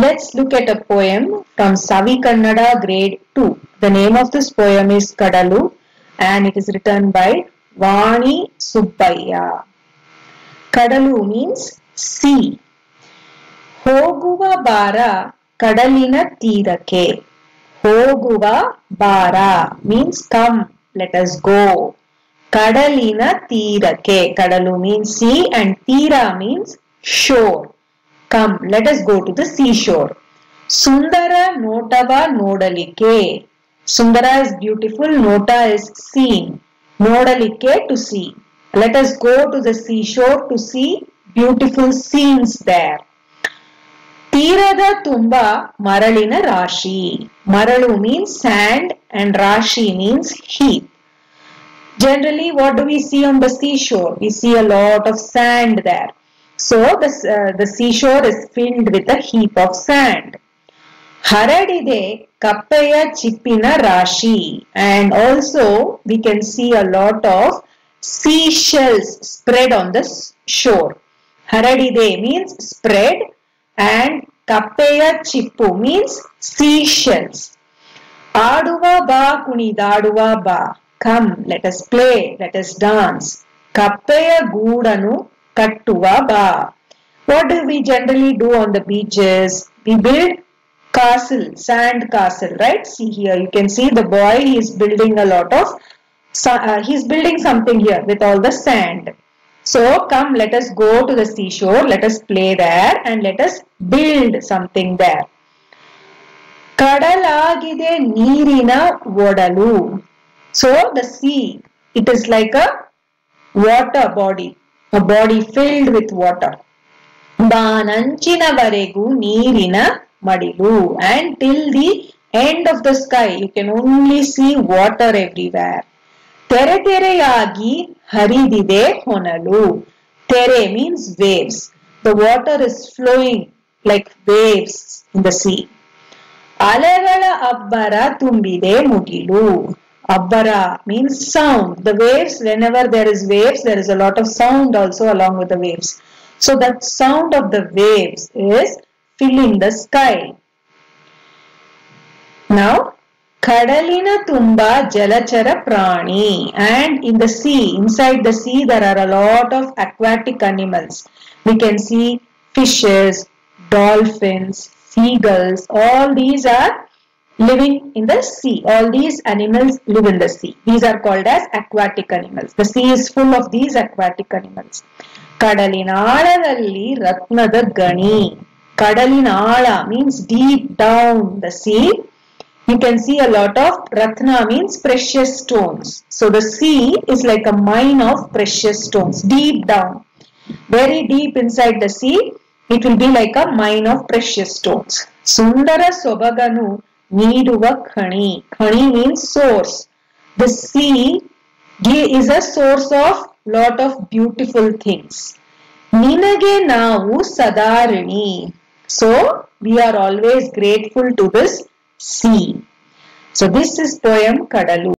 Let's look at a poem from Savi Kannada grade 2. The name of this poem is Kadalu and it is written by Vani Subbaiya. Kadalu means sea. Hoguva bara kadalina tirake. Hoguva bara means come, let us go. Kadalina tirake. Kadalu means sea and tira means shore. Come, let us go to the seashore. Sundara notava nodalike. Sundara is beautiful, nota is seen. Nodalike to see. Let us go to the seashore to see beautiful scenes there. Tirada tumba maralina rashi. Maralu means sand and rashi means heap. Generally, what do we see on the seashore? We see a lot of sand there. So, the seashore is filled with a heap of sand. Haradide kappeya chippina rashi. And also, we can see a lot of seashells spread on the shore. Haradide means spread and kappeya chippu means seashells. Aduva ba kunidaduva ba. Come, let us play, let us dance. Kappeya goodanu kattuva ba. What do we generally do on the beaches? We build castle, sand castle, right? See here, you can see the boy, he is building a lot of, he is building something here with all the sand. So, come, let us go to the seashore, let us play there and let us build something there. Kadalagide neerina odalu. So, the sea, it is like a water body. A body filled with water. Bananchinavaregu neerina madilu. And till the end of the sky, you can only see water everywhere. Tere tereyagi haridide honalu. Tere means waves. The water is flowing like waves in the sea. Alegala abbara tumbide mugilu. Abbara means sound. The waves, whenever there is waves, there is a lot of sound also along with the waves. So that sound of the waves is filling the sky. Now, Kadalina tumba jalachara prani. And in the sea, inside the sea, there are a lot of aquatic animals. We can see fishes, dolphins, seagulls. All these are living in the sea. All these animals live in the sea. These are called as aquatic animals. The sea is full of these aquatic animals. Kadalinaaladalli ratnada gani. Kadalinala means deep down the sea. You can see a lot of ratna means precious stones. So the sea is like a mine of precious stones deep down. Very deep inside the sea, it will be like a mine of precious stones. Sundara sobaganu Needuva khani. Khani means source. The sea is a source of lot of beautiful things. Ninage navu sadarini. So, we are always grateful to this sea. So, this is poem Kadalu.